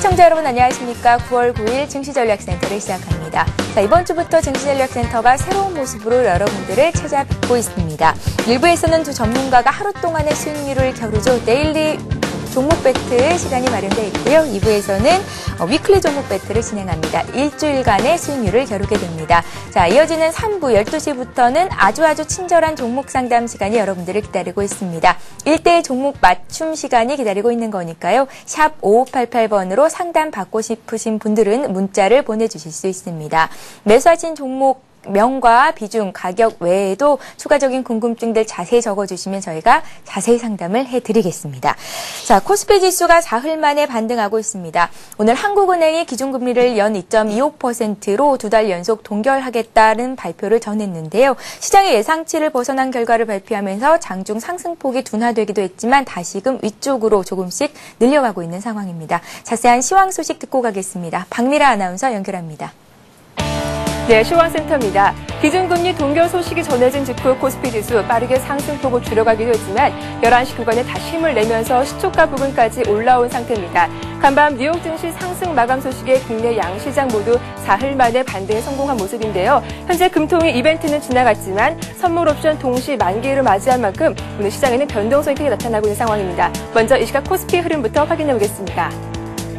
시청자 여러분 안녕하십니까. 9월 9일 증시전략센터를 시작합니다. 자, 이번 주부터 증시전략센터가 새로운 모습으로 여러분들을 찾아뵙고 있습니다. 1부에서는 두 전문가가 하루 동안의 수익률을 겨루죠. 데일리 종목 배틀 시간이 마련되어 있고요. 2부에서는 위클리 종목 배틀을 진행합니다. 일주일간의 수익률을 겨루게 됩니다. 자, 이어지는 3부 12시부터는 아주 친절한 종목 상담 시간이 여러분들을 기다리고 있습니다. 1대1 종목 맞춤 시간이 기다리고 있는 거니까요. 샵 5588번으로 상담 받고 싶으신 분들은 문자를 보내주실 수 있습니다. 매수하신 종목 명과 비중, 가격 외에도 추가적인 궁금증들 자세히 적어주시면 저희가 자세히 상담을 해드리겠습니다. 자, 코스피 지수가 사흘 만에 반등하고 있습니다. 오늘 한국은행이 기준금리를 연 2.25%로 두 달 연속 동결하겠다는 발표를 전했는데요. 시장의 예상치를 벗어난 결과를 발표하면서 장중 상승폭이 둔화되기도 했지만 다시금 위쪽으로 조금씩 늘려가고 있는 상황입니다. 자세한 시황 소식 듣고 가겠습니다. 박미라 아나운서 연결합니다. 네, 시황센터입니다. 기준금리 동결 소식이 전해진 직후 코스피 지수 빠르게 상승폭을 줄여가기도 했지만 11시 구간에 다시 힘을 내면서 시초가 부근까지 올라온 상태입니다. 간밤 뉴욕 증시 상승 마감 소식에 국내 양시장 모두 사흘 만에 반등에 성공한 모습인데요. 현재 금통위 이벤트는 지나갔지만 선물 옵션 동시 만기일을 맞이한 만큼 오늘 시장에는 변동성이 크게 나타나고 있는 상황입니다. 먼저 이 시각 코스피 흐름부터 확인해 보겠습니다.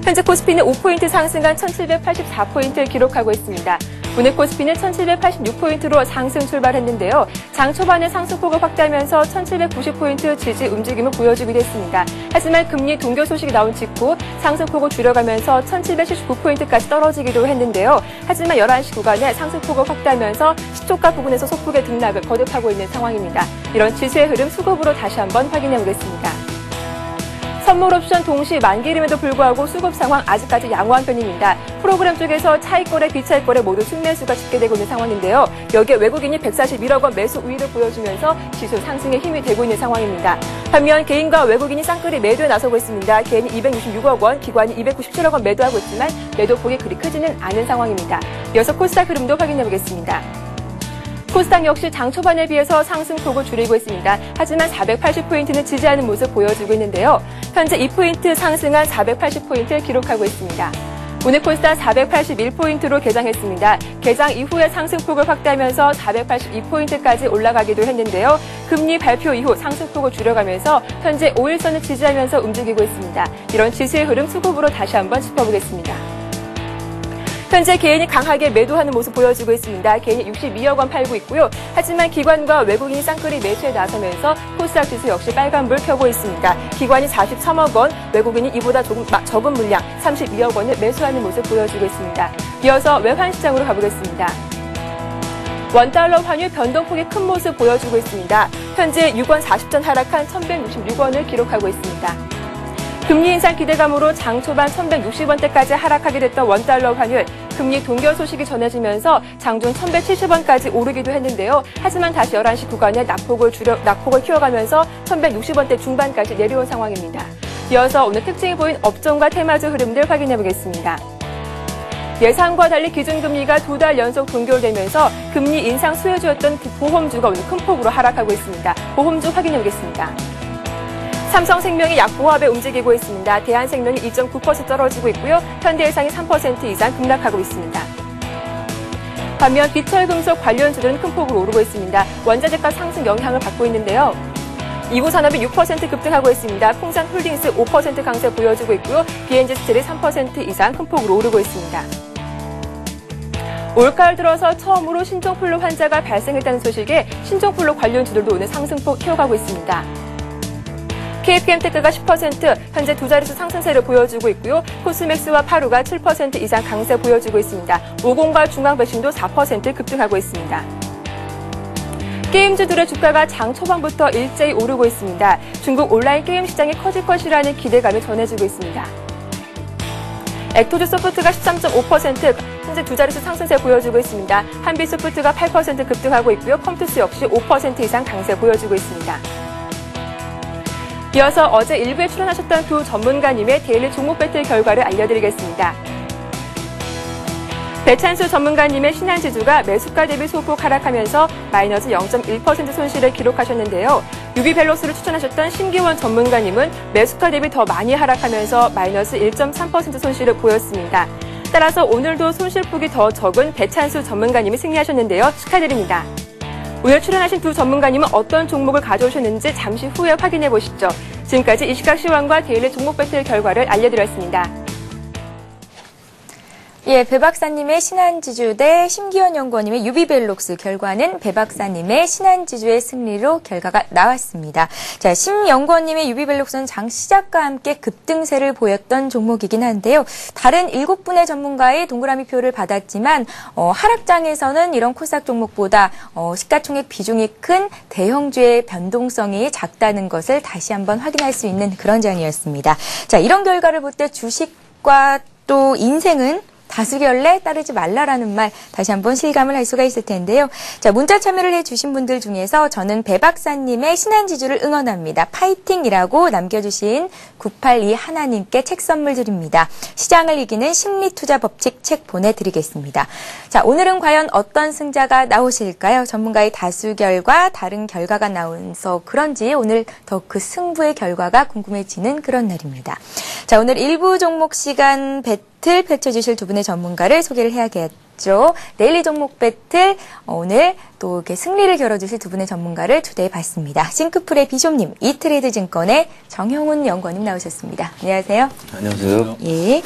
현재 코스피는 5포인트 상승한 1784포인트를 기록하고 있습니다. 오늘 코스피는 1786포인트로 상승 출발했는데요. 장 초반에 상승폭을 확대하면서 1790포인트 지지 움직임을 보여주기도 했습니다. 하지만 금리 동결 소식이 나온 직후 상승폭을 줄여가면서 1779포인트까지 떨어지기도 했는데요. 하지만 11시 구간에 상승폭을 확대하면서 시초가 부분에서 소폭의 등락을 거듭하고 있는 상황입니다. 이런 지수의 흐름 수급으로 다시 한번 확인해 보겠습니다. 선물 옵션 동시 만기일임에도 불구하고 수급 상황 아직까지 양호한 편입니다. 프로그램 쪽에서 차익거래, 비차익거래 모두 순매수가 집계되고 있는 상황인데요. 여기에 외국인이 141억 원 매수 우위를 보여주면서 지수 상승에 힘이 되고 있는 상황입니다. 반면 개인과 외국인이 쌍끌이 매도에 나서고 있습니다. 개인이 266억 원, 기관이 297억 원 매도하고 있지만 매도폭이 그리 크지는 않은 상황입니다. 이어서 코스닥 흐름도 확인해 보겠습니다. 코스닥 역시 장 초반에 비해서 상승폭을 줄이고 있습니다. 하지만 480포인트는 지지하는 모습 보여주고 있는데요. 현재 2포인트 상승한 480포인트를 기록하고 있습니다. 오늘 코스닥 481포인트로 개장했습니다. 개장 이후에 상승폭을 확대하면서 482포인트까지 올라가기도 했는데요. 금리 발표 이후 상승폭을 줄여가면서 현재 5일선을 지지하면서 움직이고 있습니다. 이런 지수의 흐름 수급으로 다시 한번 짚어보겠습니다. 현재 개인이 강하게 매도하는 모습 보여주고 있습니다. 개인이 62억 원 팔고 있고요. 하지만 기관과 외국인이 쌍끌이 매수에 나서면서 코스닥 지수 역시 빨간불 켜고 있습니다. 기관이 43억 원, 외국인이 이보다 조금 적은 물량 32억 원을 매수하는 모습 보여주고 있습니다. 이어서 외환시장으로 가보겠습니다. 원달러 환율 변동폭이 큰 모습 보여주고 있습니다. 현재 6원 40전 하락한 1166원을 기록하고 있습니다. 금리 인상 기대감으로 장 초반 1160원대까지 하락하게 됐던 원달러 환율, 금리 동결 소식이 전해지면서 장중 1170원까지 오르기도 했는데요. 하지만 다시 11시 구간에 낙폭을 키워가면서 1160원대 중반까지 내려온 상황입니다. 이어서 오늘 특징이 보인 업종과 테마주 흐름들 확인해 보겠습니다. 예상과 달리 기준금리가 두 달 연속 동결되면서 금리 인상 수혜주였던 보험주가 오늘 큰 폭으로 하락하고 있습니다. 보험주 확인해 보겠습니다. 삼성생명이 약보합에 움직이고 있습니다. 대한생명이 2.9% 떨어지고 있고요. 현대해상이 3% 이상 급락하고 있습니다. 반면 비철금속 관련주들은 큰 폭으로 오르고 있습니다. 원자재가 상승 영향을 받고 있는데요. 이구산업이 6% 급등하고 있습니다. 풍산홀딩스 5% 강세 보여주고 있고요. BNG스틸이 3% 이상 큰 폭으로 오르고 있습니다. 올가을 들어서 처음으로 신종플루 환자가 발생했다는 소식에 신종플루 관련주들도 오늘 상승폭 키워가고 있습니다. KPM테크가 10%, 현재 두 자릿수 상승세를 보여주고 있고요. 코스맥스와 파루가 7% 이상 강세 보여주고 있습니다. 오공과 중앙배신도 4% 급등하고 있습니다. 게임주들의 주가가 장 초반부터 일제히 오르고 있습니다. 중국 온라인 게임 시장이 커질 것이라는 기대감이 전해지고 있습니다. 액토즈 소프트가 13.5%, 현재 두 자릿수 상승세 보여주고 있습니다. 한빛소프트가 8% 급등하고 있고요. 컴투스 역시 5% 이상 강세 보여주고 있습니다. 이어서 어제 일부에 출연하셨던 두 전문가님의 데일리 종목 배틀 결과를 알려드리겠습니다. 배찬수 전문가님의 신한지주가 매수가 대비 소폭 하락하면서 마이너스 0.1% 손실을 기록하셨는데요. 유비벨록스를 추천하셨던 심기원 전문가님은 매수가 대비 더 많이 하락하면서 마이너스 1.3% 손실을 보였습니다. 따라서 오늘도 손실폭이 더 적은 배찬수 전문가님이 승리하셨는데요. 축하드립니다. 오늘 출연하신 두 전문가님은 어떤 종목을 가져오셨는지 잠시 후에 확인해 보시죠. 지금까지 이시각 시황과 데일리 종목 배틀 결과를 알려드렸습니다. 예, 배 박사님의 신한지주 대 심기원 연구원님의 유비벨록스 결과는 배 박사님의 신한지주의 승리로 결과가 나왔습니다. 자, 심 연구원님의 유비벨록스는 장 시작과 함께 급등세를 보였던 종목이긴 한데요. 다른 7분의 전문가의 동그라미 표를 받았지만 하락장에서는 이런 코스닥 종목보다 시가총액 비중이 큰 대형주의 변동성이 작다는 것을 다시 한번 확인할 수 있는 그런 장이었습니다. 자, 이런 결과를 볼 때 주식과 또 인생은 다수결에 따르지 말라라는 말 다시 한번 실감을 할 수가 있을 텐데요. 자, 문자 참여를 해주신 분들 중에서 저는 배 박사님의 신한지주를 응원합니다. 파이팅이라고 남겨주신 982 하나님께 책 선물 드립니다. 시장을 이기는 심리투자 법칙 책 보내드리겠습니다. 자, 오늘은 과연 어떤 승자가 나오실까요? 전문가의 다수결과 다른 결과가 나와서 그런지 오늘 더 그 승부의 결과가 궁금해지는 그런 날입니다. 자, 오늘 일부 종목 시간 배틀 펼쳐주실 두 분의 전문가를 소개를 해야겠죠. 데일리 종목 배틀 오늘 또 이렇게 승리를 겨뤄주실 두 분의 전문가를 초대해 봤습니다. 싱크풀의 비숍님, 이트레이드 증권의 정형훈 연구원님 나오셨습니다. 안녕하세요. 안녕하세요. 예.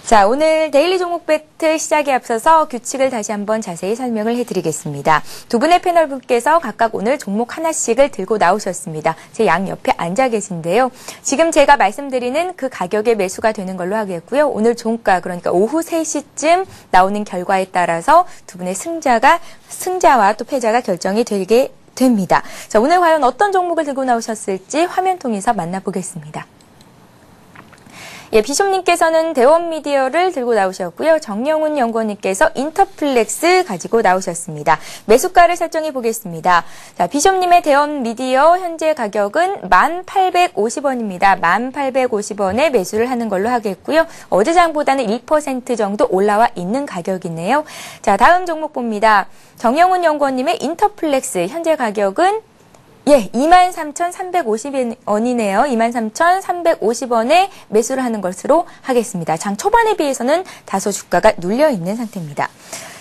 자, 오늘 데일리 종목 배틀 시작에 앞서서 규칙을 다시 한번 자세히 설명을 해드리겠습니다. 두 분의 패널분께서 각각 오늘 종목 하나씩을 들고 나오셨습니다. 제 양옆에 앉아 계신데요. 지금 제가 말씀드리는 그 가격에 매수가 되는 걸로 하겠고요. 오늘 종가, 그러니까 오후 3시쯤 나오는 결과에 따라서 두 분의 승자와 또 패자가 결정이 되게 됩니다. 자, 오늘 과연 어떤 종목을 들고 나오셨을지 화면 통해서 만나보겠습니다. 예, 비숍님께서는 대원미디어를 들고 나오셨고요. 정영훈 연구원님께서 인터플렉스 가지고 나오셨습니다. 매수가를 설정해 보겠습니다. 자, 비숍님의 대원미디어 현재 가격은 1,850원입니다. 1,850원에 매수를 하는 걸로 하겠고요. 어제장보다는 1% 정도 올라와 있는 가격이네요. 자, 다음 종목 봅니다. 정영훈 연구원님의 인터플렉스 현재 가격은 23,350원이네요. 23,350원에 매수를 하는 것으로 하겠습니다. 장 초반에 비해서는 다소 주가가 눌려있는 상태입니다.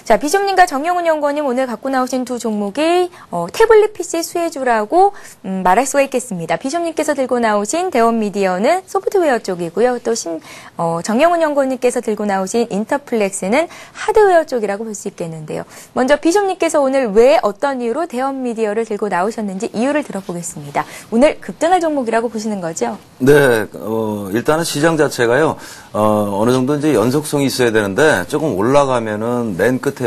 자, 비숍님과 정영훈 연구원님 오늘 갖고 나오신 두 종목이 태블릿 PC 수혜주라고 말할 수가 있겠습니다. 비숍님께서 들고 나오신 대원미디어는 소프트웨어 쪽이고요. 또 정영훈 연구원님께서 들고 나오신 인터플렉스는 하드웨어 쪽이라고 볼 수 있겠는데요. 먼저 비숍님께서 오늘 왜 어떤 이유로 대원미디어를 들고 나오셨는지 이유를 들어보겠습니다. 오늘 급등할 종목이라고 보시는 거죠? 네, 일단은 시장 자체가요, 어느 정도 이제 연속성이 있어야 되는데 조금 올라가면은 맨 끝에요,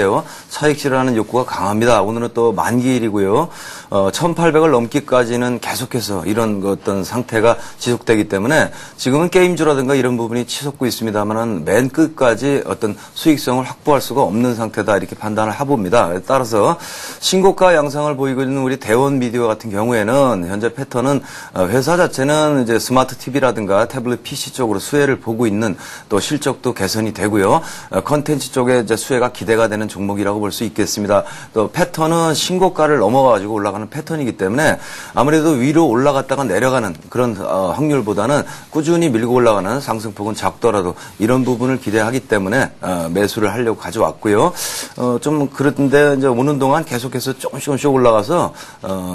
차익 실현하는 욕구가 강합니다. 오늘은 또 만기일이고요. 1,800을 넘기까지는 계속해서 이런 어떤 상태가 지속되기 때문에 지금은 게임주라든가 이런 부분이 치솟고 있습니다만은 맨 끝까지 어떤 수익성을 확보할 수가 없는 상태다 이렇게 판단을 해봅니다. 따라서 신고가 양상을 보이고 있는 우리 대원미디어 같은 경우에는 현재 패턴은 회사 자체는 이제 스마트 TV라든가 태블릿 PC 쪽으로 수혜를 보고 있는 또 실적도 개선이 되고요. 컨텐츠 쪽에 이제 수혜가 기대가 되는 종목이라고 볼 수 있겠습니다. 또 패턴은 신고가를 넘어가지고 올라가는 패턴이기 때문에 아무래도 위로 올라갔다가 내려가는 그런 확률보다는 꾸준히 밀고 올라가는 상승폭은 작더라도 이런 부분을 기대하기 때문에 매수를 하려고 가져왔고요. 좀 그런데 이제 오는 동안 계속해서 조금씩 올라가서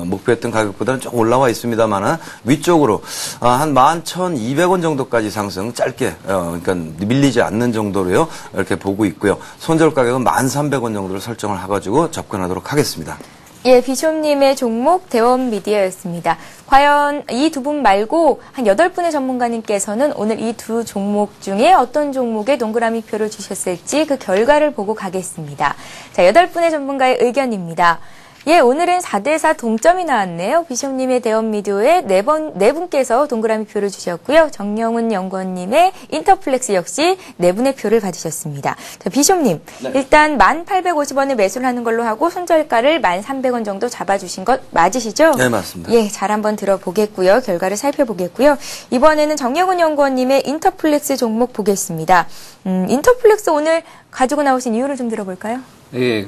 목표했던 가격보다는 조금 올라와 있습니다만은 위쪽으로 한 11,200원 정도까지 상승 짧게 그러니까 밀리지 않는 정도로요. 이렇게 보고 있고요. 손절 가격은 1,300원 정도를 설정을 해가지고 접근하도록 하겠습니다. 예, 비숍님의 종목 대원미디어였습니다. 과연 이 두 분 말고 한 8분의 전문가님께서는 오늘 이 두 종목 중에 어떤 종목에 동그라미 표를 주셨을지 그 결과를 보고 가겠습니다. 자, 8분의 전문가의 의견입니다. 예, 오늘은 4대4 동점이 나왔네요. 비숍님의 대원미디어에 네 분께서 동그라미 표를 주셨고요. 정영훈 연구원님의 인터플렉스 역시 4분의 표를 받으셨습니다. 자, 비숍님, 네. 일단 1,850원에 매수를 하는 걸로 하고 손절가를 1,300원 정도 잡아주신 것 맞으시죠? 네, 맞습니다. 예, 잘 한번 들어보겠고요. 결과를 살펴보겠고요. 이번에는 정영훈 연구원님의 인터플렉스 종목 보겠습니다. 인터플렉스 오늘 가지고 나오신 이유를 좀 들어볼까요? 예,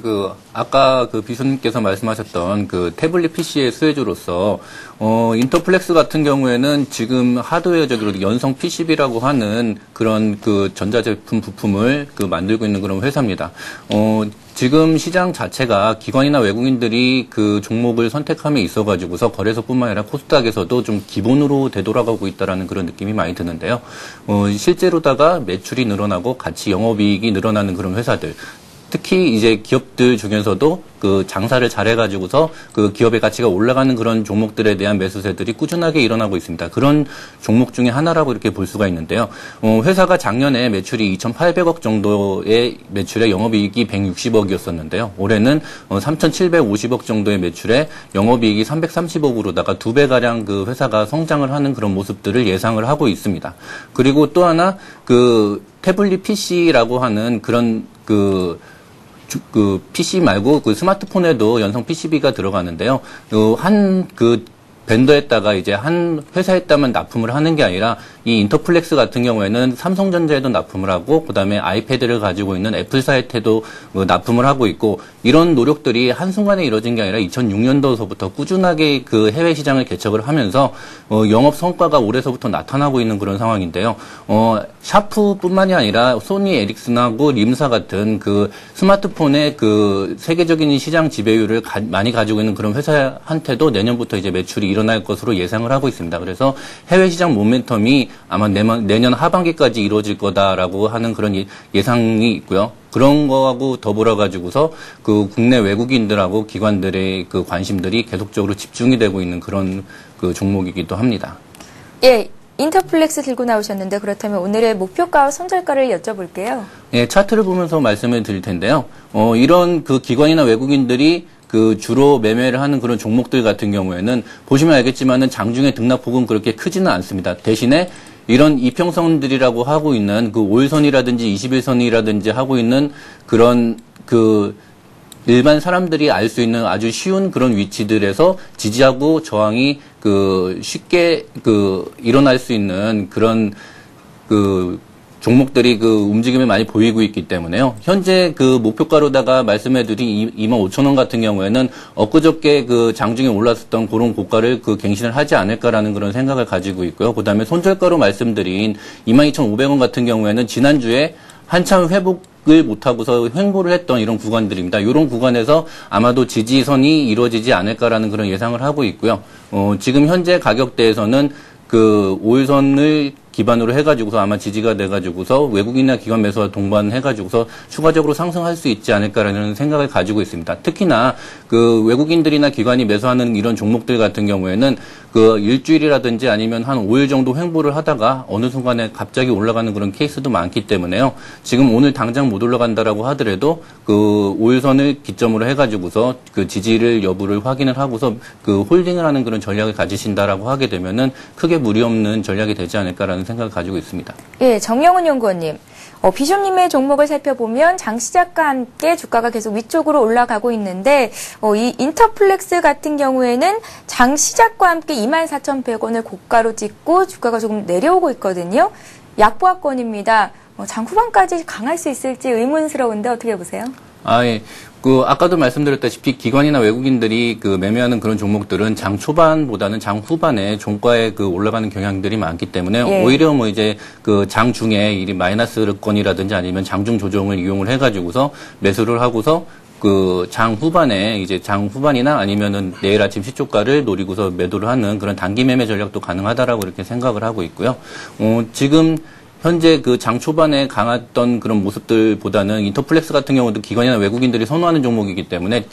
아까 비서님께서 말씀하셨던 태블릿 PC의 수혜주로서, 인터플렉스 같은 경우에는 지금 하드웨어적으로 연성 PCB라고 하는 그런 전자제품 부품을 만들고 있는 그런 회사입니다. 지금 시장 자체가 기관이나 외국인들이 그 종목을 선택함에 있어가지고서 거래소뿐만 아니라 코스닥에서도 좀 기본으로 되돌아가고 있다라는 그런 느낌이 많이 드는데요. 실제로다가 매출이 늘어나고 같이 영업이익이 늘어나는 그런 회사들, 특히 이제 기업들 중에서도 장사를 잘해가지고서 기업의 가치가 올라가는 그런 종목들에 대한 매수세들이 꾸준하게 일어나고 있습니다. 그런 종목 중에 하나라고 이렇게 볼 수가 있는데요. 회사가 작년에 매출이 2,800억 정도의 매출에 영업이익이 160억이었었는데요. 올해는 3,750억 정도의 매출에 영업이익이 330억으로다가 2배가량 회사가 성장을 하는 그런 모습들을 예상을 하고 있습니다. 그리고 또 하나 태블릿 PC라고 하는 그런 PC 말고 스마트폰에도 연성 PCB가 들어가는데요. 벤더에다가 이제 한 회사에다만 납품을 하는 게 아니라 이 인터플렉스 같은 경우에는 삼성전자에도 납품을 하고 그다음에 아이패드를 가지고 있는 애플사이트에도 납품을 하고 있고 이런 노력들이 한순간에 이루어진 게 아니라 2006년도서부터 꾸준하게 해외 시장을 개척을 하면서 영업 성과가 올해서부터 나타나고 있는 그런 상황인데요. 샤프뿐만이 아니라 소니 에릭슨하고 림사 같은 스마트폰의 세계적인 시장 지배율을 많이 가지고 있는 그런 회사한테도 내년부터 이제 매출이 일어날 것으로 예상을 하고 있습니다. 그래서 해외 시장 모멘텀이 아마 내년 하반기까지 이루어질 거다라고 하는 그런 예상이 있고요. 그런 거하고 더불어 가지고서 국내 외국인들하고 기관들의 관심들이 계속적으로 집중이 되고 있는 그런 종목이기도 합니다. 예, 인터플렉스 들고 나오셨는데 그렇다면 오늘의 목표가와 손절가를 여쭤볼게요. 예, 차트를 보면서 말씀을 드릴 텐데요. 이런 기관이나 외국인들이 주로 매매를 하는 그런 종목들 같은 경우에는 보시면 알겠지만은 장중에 등락폭은 그렇게 크지는 않습니다. 대신에 이런 이평선들이라고 하고 있는 5일선이라든지 21선이라든지 하고 있는 그런 일반 사람들이 알 수 있는 아주 쉬운 그런 위치들에서 지지하고 저항이 쉽게 일어날 수 있는 그런 종목들이 움직임을 많이 보이고 있기 때문에요. 현재 목표가로다가 말씀해드린 25,000원 같은 경우에는 엊그저께 장중에 올랐었던 그런 고가를 갱신을 하지 않을까라는 그런 생각을 가지고 있고요. 그 다음에 손절가로 말씀드린 22,500원 같은 경우에는 지난주에 한참 회복을 못하고서 횡보를 했던 이런 구간들입니다. 이런 구간에서 아마도 지지선이 이루어지지 않을까라는 그런 예상을 하고 있고요. 지금 현재 가격대에서는 5일선을 기반으로 해가지고서 아마 지지가 돼가지고서 외국인이나 기관 매수와 동반해가지고서 추가적으로 상승할 수 있지 않을까라는 생각을 가지고 있습니다. 특히나 외국인들이나 기관이 매수하는 이런 종목들 같은 경우에는 일주일이라든지 아니면 한 5일 정도 횡보를 하다가 어느 순간에 갑자기 올라가는 그런 케이스도 많기 때문에요. 지금 오늘 당장 못 올라간다라고 하더라도 5일선을 기점으로 해가지고서 지지를 여부를 확인을 하고서 홀딩을 하는 그런 전략을 가지신다라고 하게 되면은 크게 무리 없는 전략이 되지 않을까라는 생각을 가지고 있습니다. 예, 정영훈 연구원님. 비숍님의 종목을 살펴보면 장 시작과 함께 주가가 계속 위쪽으로 올라가고 있는데 이 인터플렉스 같은 경우에는 장 시작과 함께 24,100원을 고가로 찍고 주가가 조금 내려오고 있거든요. 약보합권입니다. 장 후반까지 강할 수 있을지 의문스러운데 어떻게 보세요? 예. 아까도 말씀드렸다시피 기관이나 외국인들이 매매하는 그런 종목들은 장 초반보다는 장 후반에 종가에 올라가는 경향들이 많기 때문에 예. 오히려 이제 장 중에 이 마이너스권이라든지 아니면 장중 조정을 이용을 해가지고서 매수를 하고서 장 후반에 이제 장 후반이나 아니면은 내일 아침 시초가를 노리고서 매도를 하는 그런 단기 매매 전략도 가능하다라고 이렇게 생각을 하고 있고요. 지금 현재 장 초반에 강했던 그런 모습들보다는 인터플렉스 같은 경우도 기관이나 외국인들이 선호하는 종목이기 때문에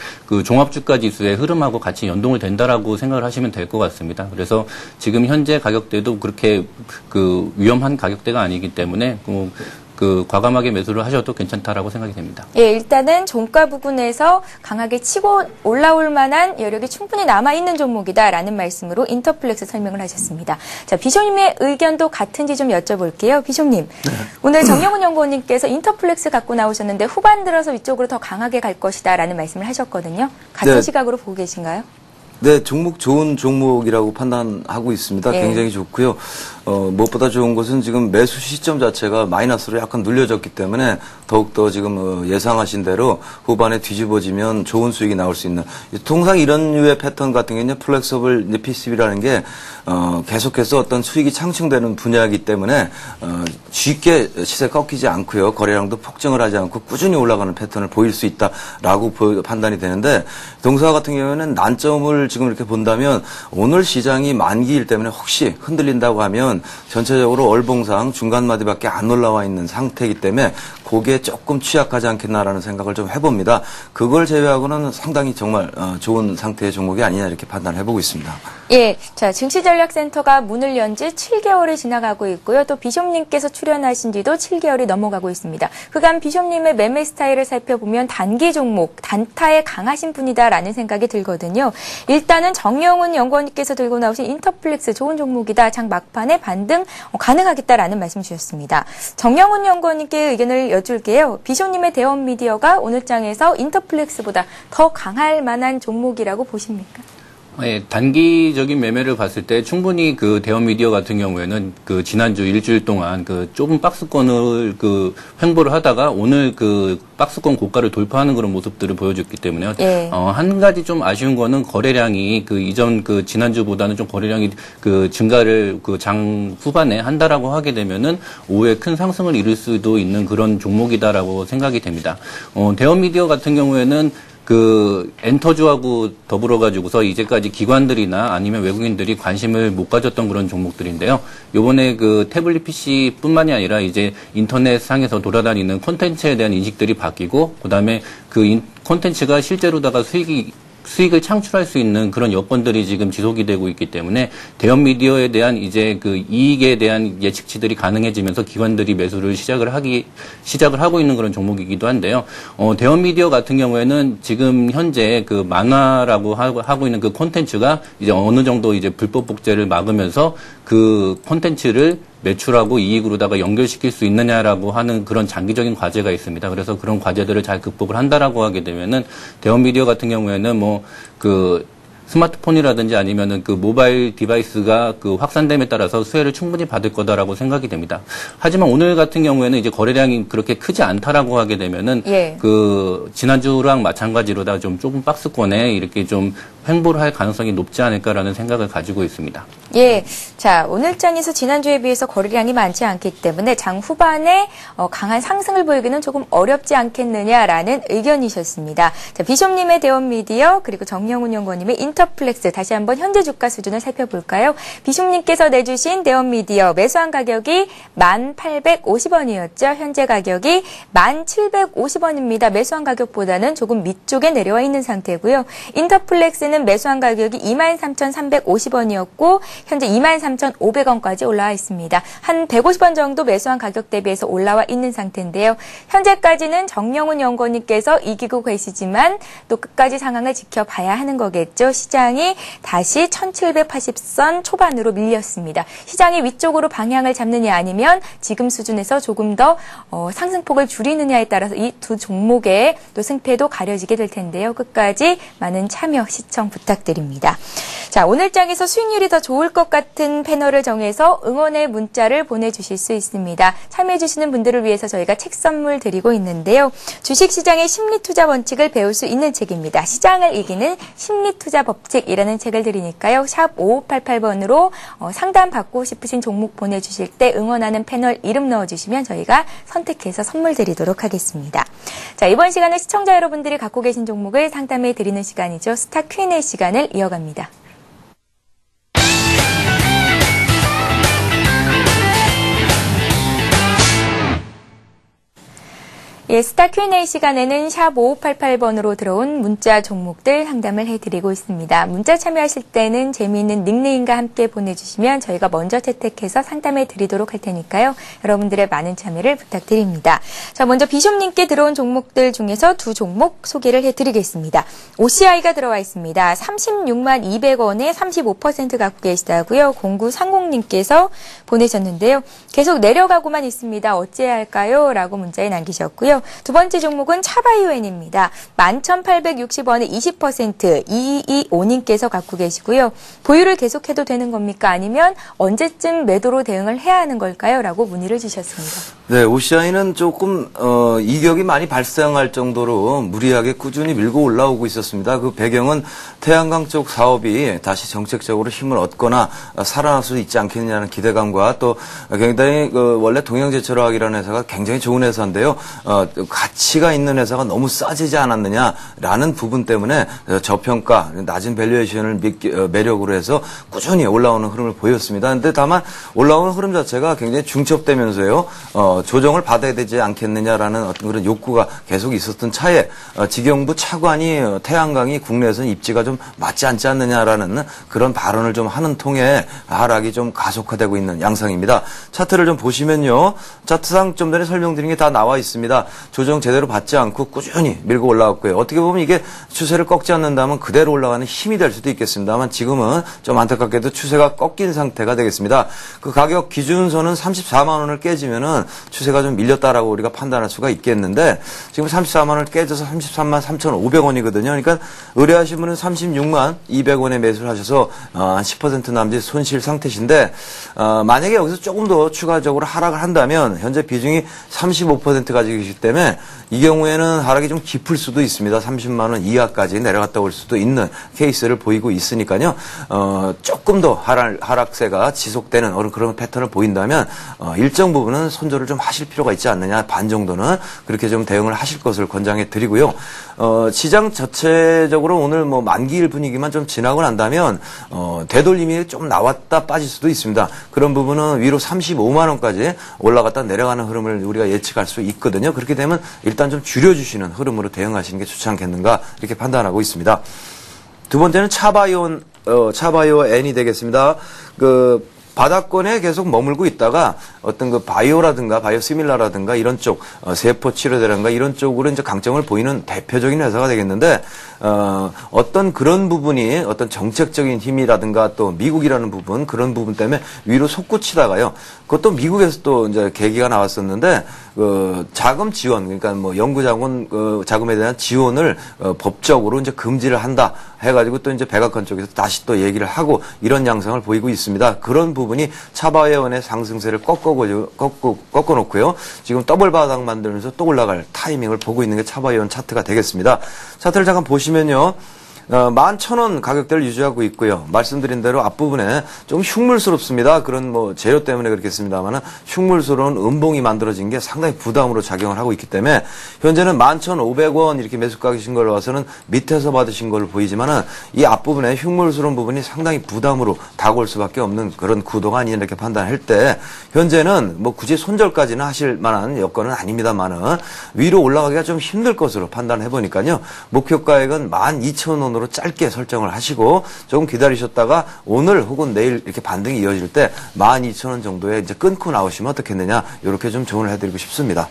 종합주가 지수의 흐름하고 같이 연동을 된다라고 생각을 하시면 될 것 같습니다. 그래서 지금 현재 가격대도 그렇게 위험한 가격대가 아니기 때문에 과감하게 매수를 하셔도 괜찮다라고 생각이 됩니다. 예, 일단은 종가 부분에서 강하게 치고 올라올 만한 여력이 충분히 남아있는 종목이다라는 말씀으로 인터플렉스 설명을 하셨습니다. 자, 비숍님의 의견도 같은지 좀 여쭤볼게요. 비숍님, 네. 오늘 정영훈 연구원님께서 인터플렉스 갖고 나오셨는데 후반 들어서 위쪽으로 더 강하게 갈 것이다라는 말씀을 하셨거든요. 같은 네. 시각으로 보고 계신가요? 네, 좋은 종목이라고 판단하고 있습니다. 네. 굉장히 좋고요. 무엇보다 좋은 것은 지금 매수 시점 자체가 마이너스로 약간 눌려졌기 때문에 더욱더 지금 예상하신 대로 후반에 뒤집어지면 좋은 수익이 나올 수 있는, 통상 이런 류의 패턴 같은 경우는 플렉서블 PCB라는 게 계속해서 어떤 수익이 창출되는 분야이기 때문에 쉽게 시세 꺾이지 않고요. 거래량도 폭증을 하지 않고 꾸준히 올라가는 패턴을 보일 수 있다라고 판단이 되는데, 동사 같은 경우에는 난점을 지금 이렇게 본다면 오늘 시장이 만기일 때문에 혹시 흔들린다고 하면 전체적으로 월봉상 중간마디밖에 안 올라와 있는 상태이기 때문에 거기에 조금 취약하지 않겠나라는 생각을 좀 해봅니다. 그걸 제외하고는 상당히 정말 좋은 상태의 종목이 아니냐 이렇게 판단을 해보고 있습니다. 예, 자, 증시전략센터가 문을 연 지 7개월이 지나가고 있고요. 또 비숍님께서 출연하신 지도 7개월이 넘어가고 있습니다. 그간 비숍님의 매매 스타일을 살펴보면 단기 종목, 단타에 강하신 분이다라는 생각이 들거든요. 일단은 정영훈 연구원님께서 들고 나오신 인터플렉스 좋은 종목이다. 장 막판에 반등 가능하겠다라는 말씀 주셨습니다. 정영훈 연구원님께 의견을 여쭐게요. 비숍님의 대원 미디어가 오늘 장에서 인터플렉스보다 더 강할 만한 종목이라고 보십니까? 예, 단기적인 매매를 봤을 때 충분히 그 대원 미디어 같은 경우에는 그 지난주 일주일 동안 그 좁은 박스권을 그 횡보를 하다가 오늘 그 박스권 고가를 돌파하는 그런 모습들을 보여줬기 때문에요. 예. 한 가지 좀 아쉬운 거는 거래량이 그 이전 그 지난주보다는 좀 거래량이 그 증가를 그 장 후반에 한다라고 하게 되면은 오후에 큰 상승을 이룰 수도 있는 그런 종목이다라고 생각이 됩니다. 대원 미디어 같은 경우에는 그 엔터주하고 더불어 가지고서 이제까지 기관들이나 아니면 외국인들이 관심을 못 가졌던 그런 종목들인데요. 요번에 그 태블릿 PC뿐만이 아니라 이제 인터넷 상에서 돌아다니는 콘텐츠에 대한 인식들이 바뀌고, 그다음에 그 콘텐츠가 실제로다가 수익을 창출할 수 있는 그런 여건들이 지금 지속이 되고 있기 때문에 대형 미디어에 대한 이제 그 이익에 대한 예측치들이 가능해지면서 기관들이 매수를 시작을 하고 있는 그런 종목이기도 한데요. 대형 미디어 같은 경우에는 지금 현재 그 만화라고 하고 있는 그 콘텐츠가 이제 어느 정도 이제 불법 복제를 막으면서 그 콘텐츠를 매출하고 이익으로다가 연결시킬 수 있느냐라고 하는 그런 장기적인 과제가 있습니다. 그래서 그런 과제들을 잘 극복을 한다라고 하게 되면은 대형 미디어 같은 경우에는 뭐 그 스마트폰이라든지 아니면은 그 모바일 디바이스가 그 확산됨에 따라서 수혜를 충분히 받을 거다라고 생각이 됩니다. 하지만 오늘 같은 경우에는 이제 거래량이 그렇게 크지 않다라고 하게 되면은 그 지난주랑 마찬가지로다 좀 좁은 박스권에 이렇게 좀 횡보를 할 가능성이 높지 않을까라는 생각을 가지고 있습니다. 예. 자, 오늘 장에서 지난주에 비해서 거래량이 많지 않기 때문에 장 후반에 강한 상승을 보이기는 조금 어렵지 않겠느냐라는 의견이셨습니다. 자, 비숍님의 대원 미디어 그리고 정영훈 연구원님의 인터플렉스 다시 한번 현재 주가 수준을 살펴볼까요? 비숍님께서 내주신 대원 미디어 매수한 가격이 1,850원이었죠. 현재 가격이 1,750원입니다. 매수한 가격보다는 조금 밑쪽에 내려와 있는 상태고요. 인터플렉스는 매수한 가격이 23,350원이었고 현재 23,500원까지 올라와 있습니다. 한 150원 정도 매수한 가격 대비해서 올라와 있는 상태인데요. 현재까지는 정영훈 연구원님께서 이기고 계시지만 또 끝까지 상황을 지켜봐야 하는 거겠죠. 시장이 다시 1,780선 초반으로 밀렸습니다. 시장이 위쪽으로 방향을 잡느냐 아니면 지금 수준에서 조금 더 상승폭을 줄이느냐에 따라서 이 두 종목의 또 승패도 가려지게 될 텐데요. 끝까지 많은 참여, 시청 부탁드립니다. 자, 오늘 장에서 수익률이 더 좋을 것 같은 패널을 정해서 응원의 문자를 보내주실 수 있습니다. 참여해주시는 분들을 위해서 저희가 책 선물 드리고 있는데요. 주식시장의 심리투자 원칙을 배울 수 있는 책입니다. 시장을 이기는 심리투자 법칙이라는 책을 드리니까요. 샵 5588번으로 상담 받고 싶으신 종목 보내주실 때 응원하는 패널 이름 넣어주시면 저희가 선택해서 선물 드리도록 하겠습니다. 자, 이번 시간은 시청자 여러분들이 갖고 계신 종목을 상담해 드리는 시간이죠. 스타 Q&A 시간을 이어갑니다. 예, 스타 Q&A 시간에는 샵 5588번으로 들어온 문자 종목들 상담을 해드리고 있습니다. 문자 참여하실 때는 재미있는 닉네임과 함께 보내주시면 저희가 먼저 채택해서 상담해 드리도록 할 테니까요. 여러분들의 많은 참여를 부탁드립니다. 자, 먼저 비숍님께 들어온 종목들 중에서 두 종목 소개를 해드리겠습니다. OCI가 들어와 있습니다. 36만 200원에 35% 갖고 계시다고요. 0930님께서 보내셨는데요. 계속 내려가고만 있습니다. 어찌해야 할까요? 라고 문자에 남기셨고요. 있고요. 두 번째 종목은 차바이오엔입니다. 11,860원에 20% 225님께서 갖고 계시고요. 보유를 계속해도 되는 겁니까? 아니면 언제쯤 매도로 대응을 해야 하는 걸까요? 라고 문의를 주셨습니다. 네, OCI는 조금 이격이 많이 발생할 정도로 무리하게 꾸준히 밀고 올라오고 있었습니다. 그 배경은 태양광 쪽 사업이 다시 정책적으로 힘을 얻거나 살아날 수 있지 않겠느냐는 기대감과 또 굉장히 원래 동양제철화학이라는 회사가 굉장히 좋은 회사인데요. 가치가 있는 회사가 너무 싸지지 않았느냐라는 부분 때문에 저평가, 낮은 밸류에이션을 매력으로 해서 꾸준히 올라오는 흐름을 보였습니다. 그런데 다만 올라오는 흐름 자체가 굉장히 중첩되면서요. 조정을 받아야 되지 않겠느냐라는 어떤 그런 욕구가 계속 있었던 차에 직영부 차관이 태양광이 국내에서는 입지가 좀 맞지 않지 않느냐라는 그런 발언을 좀 하는 통에 하락이 좀 가속화되고 있는 양상입니다. 차트를 좀 보시면요. 차트상 좀 전에 설명드린 게 다 나와 있습니다. 조정 제대로 받지 않고 꾸준히 밀고 올라왔고요. 어떻게 보면 이게 추세를 꺾지 않는다면 그대로 올라가는 힘이 될 수도 있겠습니다만 지금은 좀 안타깝게도 추세가 꺾인 상태가 되겠습니다. 그 가격 기준선은 34만 원을 깨지면은 추세가 좀 밀렸다라고 우리가 판단할 수가 있겠는데 지금 34만 원을 깨져서 33만 3,500원이거든요. 그러니까 의뢰하신 분은 36만 200원에 매수를 하셔서 한 10% 남짓 손실 상태신데 만약에 여기서 조금 더 추가적으로 하락을 한다면 현재 비중이 35% 가지고 계시기 때문에 이 경우에는 하락이 좀 깊을 수도 있습니다. 30만 원 이하까지 내려갔다 올 수도 있는 케이스를 보이고 있으니까요. 조금 더 하락세가 지속되는 그런 패턴을 보인다면 일정 부분은 손절을 좀 하실 필요가 있지 않느냐. 반 정도는 그렇게 좀 대응을 하실 것을 권장해 드리고요. 시장 자체적으로 오늘 뭐 만기일 분위기만 좀 지나고 난다면 되돌림이 좀 나왔다 빠질 수도 있습니다. 그런 부분은 위로 35만 원까지 올라갔다 내려가는 흐름을 우리가 예측할 수 있거든요. 그렇게 되면 일단 좀 줄여주시는 흐름으로 대응하시는 게 좋지 않겠는가 이렇게 판단하고 있습니다. 두 번째는 차바이오엔이 되겠습니다. 바닥권에 계속 머물고 있다가 어떤 바이오라든가 바이오시밀라라든가 이런 쪽 세포 치료제라든가 이런 쪽으로 이제 강점을 보이는 대표적인 회사가 되겠는데 어떤 그런 부분이 어떤 정책적인 힘이라든가 또 미국이라는 부분 그런 부분 때문에 위로 솟구치다가요. 그것도 미국에서 또 이제 계기가 나왔었는데 자금 지원 그러니까 뭐 연구 자금에 대한 지원을 법적으로 이제 금지를 한다 해가지고 또 이제 백악관 쪽에서 다시 또 얘기를 하고 이런 양상을 보이고 있습니다. 그런 부분이 차바이오엔의 상승세를 꺾어놓고요. 지금 더블 바닥 만들면서 또 올라갈 타이밍을 보고 있는 게 차바이오엔 차트가 되겠습니다. 차트를 잠깐 보시면요. 11,000원 가격대를 유지하고 있고요. 말씀드린 대로 앞부분에 좀 흉물스럽습니다. 그런 뭐 재료 때문에 그렇겠습니다만은 흉물스러운 음봉이 만들어진 게 상당히 부담으로 작용을 하고 있기 때문에 현재는 11,500원 이렇게 매수가 계신 걸로 봐서는 밑에서 받으신 걸로 보이지만은 이 앞부분에 흉물스러운 부분이 상당히 부담으로 다가올 수밖에 없는 그런 구도가 아니냐 이렇게 판단할 때 현재는 뭐 굳이 손절까지는 하실 만한 여건은 아닙니다만은 위로 올라가기가 좀 힘들 것으로 판단해 보니까요. 목표가액은 12,000원으로 짧게 설정을 하시고 조금 기다리셨다가 오늘 혹은 내일 이렇게 반등이 이어질 때 12,000원 정도에 이제 끊고 나오시면 어떻겠느냐 이렇게 좀 조언을 해드리고 싶습니다.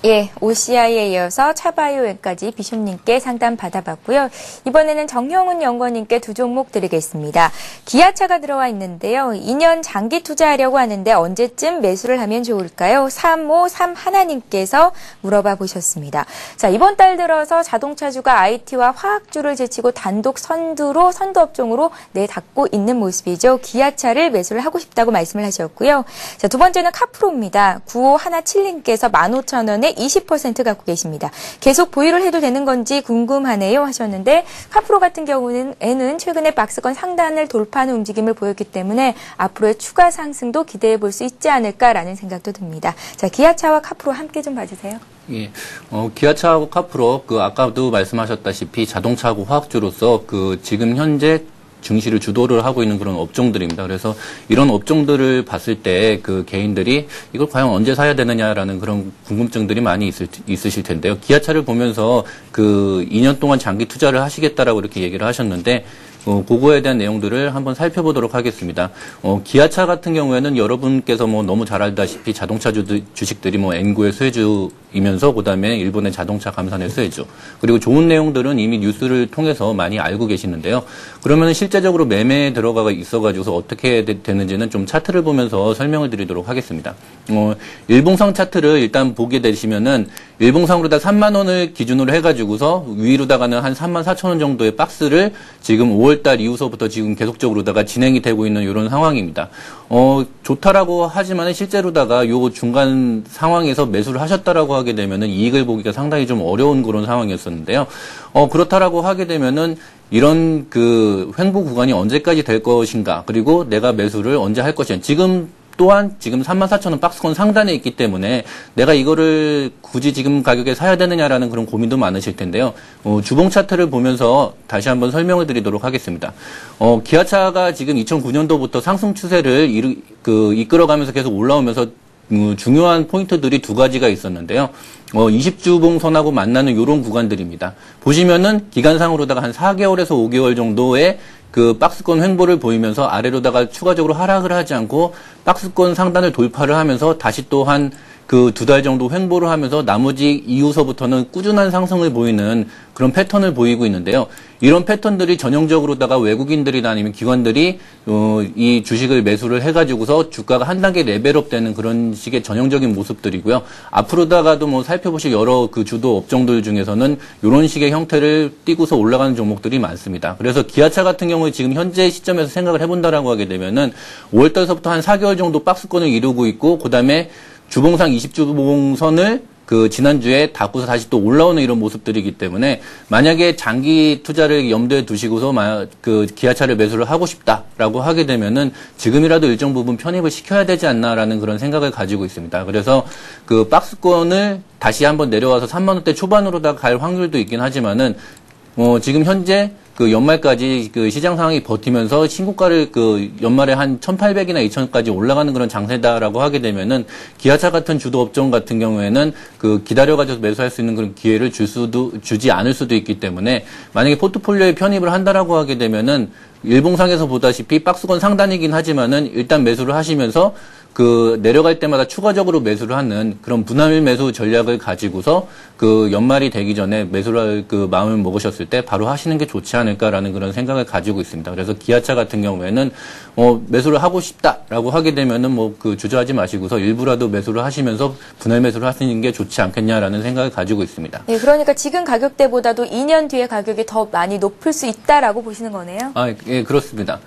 예, OCI에 이어서 차바이오엔까지 비숍님께 상담 받아봤고요. 이번에는 정형훈 연구원님께 두 종목 드리겠습니다. 기아차가 들어와 있는데요. 2년 장기 투자하려고 하는데 언제쯤 매수를 하면 좋을까요? 3531님께서 물어봐 보셨습니다. 자, 이번 달 들어서 자동차주가 IT와 화학주를 제치고 단독 선두 업종으로 내닫고 있는 모습이죠. 기아차를 매수를 하고 싶다고 말씀을 하셨고요. 자, 두 번째는 카프로입니다. 9517님께서 15,000원에 20% 갖고 계십니다. 계속 보유를 해도 되는 건지 궁금하네요 하셨는데 카프로 같은 경우에는 최근에 박스권 상단을 돌파하는 움직임을 보였기 때문에 앞으로의 추가 상승도 기대해 볼 수 있지 않을까라는 생각도 듭니다. 자, 기아차와 카프로 함께 좀 봐주세요. 예, 기아차하고 카프로 아까도 말씀하셨다시피 자동차하고 화학주로서 지금 현재 증시를 주도를 하고 있는 그런 업종들입니다. 그래서 이런 업종들을 봤을 때 개인들이 이걸 과연 언제 사야 되느냐라는 그런 궁금증들이 많이 있으실 텐데요. 기아차를 보면서 2년 동안 장기 투자를 하시겠다라고 이렇게 얘기를 하셨는데 그거에 대한 내용들을 한번 살펴보도록 하겠습니다. 기아차 같은 경우에는 여러분께서 너무 잘 알다시피 자동차 주식들이 N구의 이면서 그다음에 일본의 자동차 감산의 수혜주 그리고 좋은 내용들은 이미 뉴스를 통해서 많이 알고 계시는데요. 그러면 실제적으로 매매에 들어가 있어가지고서 어떻게 되는지는 좀 차트를 보면서 설명을 드리도록 하겠습니다. 일봉상 차트를 일단 보게 되시면은 일봉상으로다 3만 원을 기준으로 해가지고서 위로다가는 한 3만 4천 원 정도의 박스를 지금 5월달 이후서부터 지금 계속적으로다가 진행이 되고 있는 이런 상황입니다. 좋다라고 하지만 실제로다가 요 중간 상황에서 매수를 하셨다라고 하게 되면은 이익을 보기가 상당히 좀 어려운 그런 상황이었었는데요. 그렇다라고 하게 되면은 이런 그 횡보 구간이 언제까지 될 것인가 그리고 내가 매수를 언제 할 것인가 또한 지금 34,000원 박스권 상단에 있기 때문에 내가 이거를 굳이 지금 가격에 사야 되느냐라는 그런 고민도 많으실 텐데요. 주봉 차트를 보면서 다시 한번 설명을 드리도록 하겠습니다. 기아차가 지금 2009년도부터 상승 추세를 이끌어가면서 계속 올라오면서 중요한 포인트들이 두 가지가 있었는데요. 20주봉선하고 만나는 이런 구간들입니다. 보시면은 기간상으로다가 한 4개월에서 5개월 정도의 그 박스권 횡보를 보이면서 아래로다가 추가적으로 하락을 하지 않고 박스권 상단을 돌파를 하면서 다시 또 한 그 2달 정도 횡보를 하면서 나머지 이후서부터는 꾸준한 상승을 보이는 그런 패턴을 보이고 있는데요. 이런 패턴들이 전형적으로다가 외국인들이나 아니면 기관들이 이 주식을 매수를 해가지고서 주가가 한 단계 레벨업 되는 그런 식의 전형적인 모습들이고요. 앞으로다가도 뭐 살펴보실 여러 그 주도 업종들 중에서는 이런 식의 형태를 띠고서 올라가는 종목들이 많습니다. 그래서 기아차 같은 경우에 지금 현재 시점에서 생각을 해본다라고 하게 되면은 5월달서부터 한 4개월 정도 박스권을 이루고 있고 그다음에 주봉상 20주봉선을 그 지난주에 닫고서 다시 또 올라오는 이런 모습들이기 때문에 만약에 장기 투자를 염두에 두시고서 그 기아차를 매수를 하고 싶다라고 하게 되면은 지금이라도 일정 부분 편입을 시켜야 되지 않나라는 그런 생각을 가지고 있습니다. 그래서 그 박스권을 다시 한번 내려와서 3만 원대 초반으로다 갈 확률도 있긴 하지만은 지금 현재 그 연말까지 그 시장 상황이 버티면서 신고가를 그 연말에 한 1,800이나 2,000까지 올라가는 그런 장세다라고 하게 되면은 기아차 같은 주도 업종 같은 경우에는 그 기다려가지고 매수할 수 있는 그런 기회를 주지 않을 수도 있기 때문에 만약에 포트폴리오에 편입을 한다라고 하게 되면은 일봉상에서 보다시피 박스권 상단이긴 하지만은 일단 매수를 하시면서 그 내려갈 때마다 추가적으로 매수를 하는 그런 분할 매수 전략을 가지고서 그 연말이 되기 전에 매수를 할 그 마음을 먹으셨을 때 바로 하시는 게 좋지 않을까라는 그런 생각을 가지고 있습니다. 그래서 기아차 같은 경우에는 매수를 하고 싶다라고 하게 되면은 뭐 그 주저하지 마시고서 일부라도 매수를 하시면서 분할 매수를 하시는 게 좋지 않겠냐라는 생각을 가지고 있습니다. 네, 그러니까 지금 가격대보다도 2년 뒤에 가격이 더 많이 높을 수 있다라고 보시는 거네요. 예, 그렇습니다.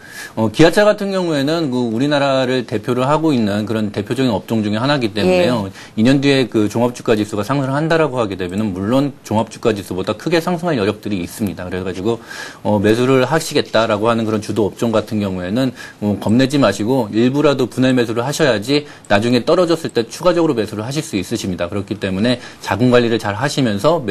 기아차 같은 경우에는 그 우리나라를 대표를 하고 있는 그런 대표적인 업종 중에 하나이기 때문에요. 예. 2년 뒤에 그 종합주가 지수가 상승을 한다라고 하게 되면은 물론 종합주가 지수보다 크게 상승할 여력들이 있습니다. 그래가지고 매수를 하시겠다라고 하는 그런 주도 업종 같은 경우에는 겁내지 마시고 일부라도 분할 매수를 하셔야지 나중에 떨어졌을 때 추가적으로 매수를 하실 수 있으십니다. 그렇기 때문에 자금 관리를 잘 하시면서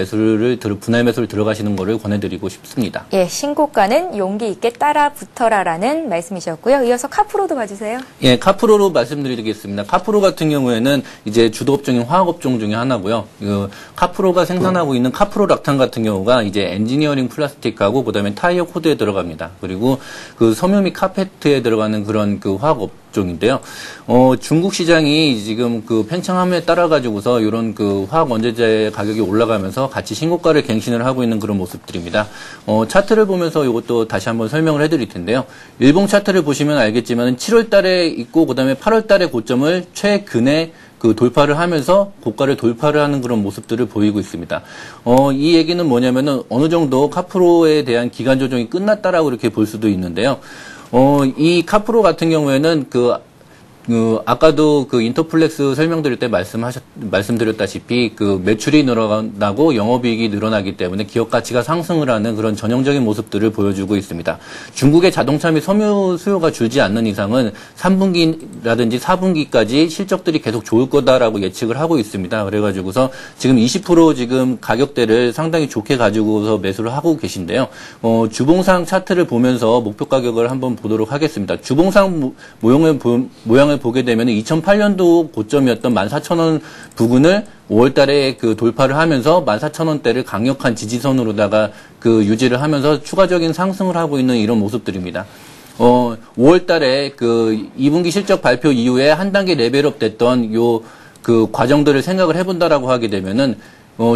분할 매수를 들어가시는 거를 권해드리고 싶습니다. 예, 신고가는 용기 있게 따라 붙어라라는 말씀이셨고요. 이어서 카프로도 봐주세요. 예, 카프로로 말씀드리겠습니다. 카프로 같은 경우에는 이제 주도 업종인 화학 업종 중에 하나고요. 카프로가 생산하고 있는 카프로 락탄 같은 경우가 이제 엔지니어링 플라스틱하고 그다음에 타이어 코드에 들어갑니다. 그리고 그 섬유 및 카페트에 들어가는 그런 그 화학 업종인데요. 중국 시장이 지금 그 팽창함에 따라 가지고서 이런 그 화학 원재재 가격이 올라가면서 같이 신고가를 갱신을 하고 있는 그런 모습들입니다. 차트를 보면서 이것도 다시 한번 설명을 해드릴 텐데요. 일봉 차트를 보시면 알겠지만 7월 달에 있고 그다음에 8월 달에 고점을 최근에 그 돌파를 하면서 고가를 돌파를 하는 그런 모습들을 보이고 있습니다. 이 얘기는 뭐냐면은 어느 정도 카프로에 대한 기간 조정이 끝났다라고 이렇게 볼 수도 있는데요. 이 카프로 같은 경우에는 아까도 그 인터플렉스 설명드릴 때 말씀드렸다시피 그 매출이 늘어나고 영업이익이 늘어나기 때문에 기업 가치가 상승을 하는 그런 전형적인 모습들을 보여주고 있습니다. 중국의 자동차 및 섬유 수요가 줄지 않는 이상은 3분기라든지 4분기까지 실적들이 계속 좋을 거다라고 예측을 하고 있습니다. 그래가지고서 지금 20% 지금 가격대를 상당히 좋게 가지고서 매수를 하고 계신데요. 주봉상 차트를 보면서 목표 가격을 한번 보도록 하겠습니다. 주봉상 모양을 보게 되면 2008년도 고점이었던 14,000원 부근을 5월 달에 그 돌파를 하면서 14,000원대를 강력한 지지선으로다가 그 유지를 하면서 추가적인 상승을 하고 있는 이런 모습들입니다. 5월 달에 그 2분기 실적 발표 이후에 한 단계 레벨업 됐던 그 과정들을 생각을 해본다라고 하게 되면은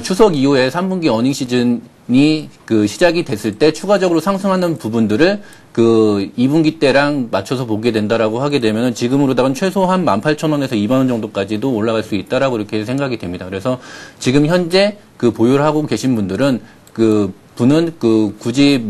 추석 이후에 3분기 어닝 시즌이 그 시작이 됐을 때 추가적으로 상승하는 부분들을 그 2분기 때랑 맞춰서 보게 된다라고 하게 되면은 지금으로다가는 최소한 18,000원에서 2만 원 정도까지도 올라갈 수 있다라고 이렇게 생각이 됩니다. 그래서 지금 현재 그 보유를 하고 계신 분들은 분은 굳이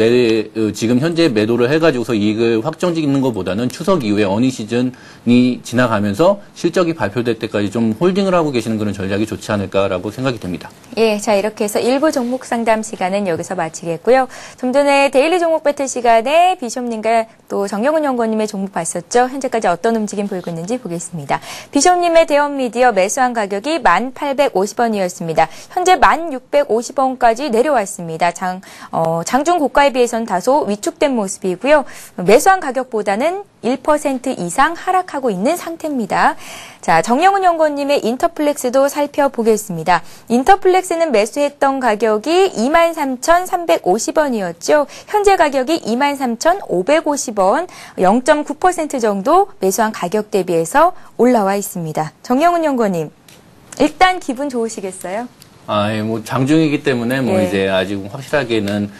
지금 현재 매도를 해가지고서 이익을 확정짓는 것보다는 추석 이후에 어닝 시즌이 지나가면서 실적이 발표될 때까지 좀 홀딩을 하고 계시는 그런 전략이 좋지 않을까라고 생각이 됩니다. 예, 자 이렇게 해서 일부 종목 상담 시간은 여기서 마치겠고요. 좀 전에 데일리 종목 배틀 시간에 비숍님과 또 정영훈 연구원님의 종목 봤었죠. 현재까지 어떤 움직임 보이고 있는지 보겠습니다. 비숍님의 대원 미디어 매수한 가격이 1,850원이었습니다. 현재 1,650원까지 내려왔습니다. 장중 고가에 비해서는 다소 위축된 모습이고요. 매수한 가격보다는 1% 이상 하락하고 있는 상태입니다. 자, 정영훈 연구원님의 인터플렉스도 살펴보겠습니다. 인터플렉스는 매수했던 가격이 23,350원이었죠. 현재 가격이 23,550원, 0.9% 정도 매수한 가격 대비해서 올라와 있습니다. 정영훈 연구원님, 일단 기분 좋으시겠어요? 장중이기 때문에 네. 이제 아직 확실하게는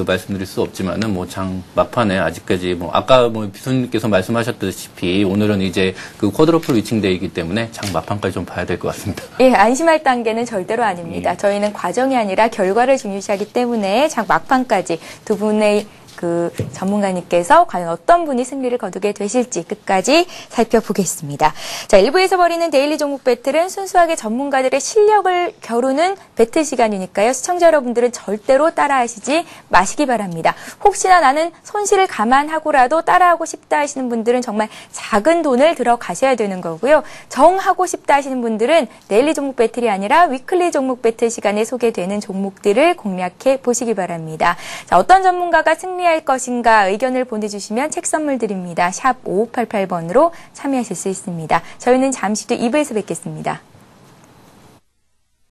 말씀드릴 수 없지만은 장 막판에 아직까지 아까 비서님께서 말씀하셨다시피 오늘은 이제 쿼드러플 위칭데이이기 때문에 장 막판까지 좀 봐야 될 것 같습니다. 예, 안심할 단계는 절대로 아닙니다. 저희는 과정이 아니라 결과를 중요시하기 때문에 장 막판까지 두 분의 전문가님께서 과연 어떤 분이 승리를 거두게 되실지 끝까지 살펴보겠습니다. 자, 1부에서 벌이는 데일리 종목 배틀은 순수하게 전문가들의 실력을 겨루는 배틀 시간이니까요. 시청자 여러분들은 절대로 따라하시지 마시기 바랍니다. 혹시나 나는 손실을 감안하고라도 따라하고 싶다 하시는 분들은 정말 작은 돈을 들어가셔야 되는 거고요. 정하고 싶다 하시는 분들은 데일리 종목 배틀이 아니라 위클리 종목 배틀 시간에 소개되는 종목들을 공략해 보시기 바랍니다. 자, 어떤 전문가가 승리할 것인가 의견을 보내주시면 책 선물 드립니다. 샵 5588번으로 참여하실 수 있습니다. 저희는 잠시 뒤 2부에서 뵙겠습니다.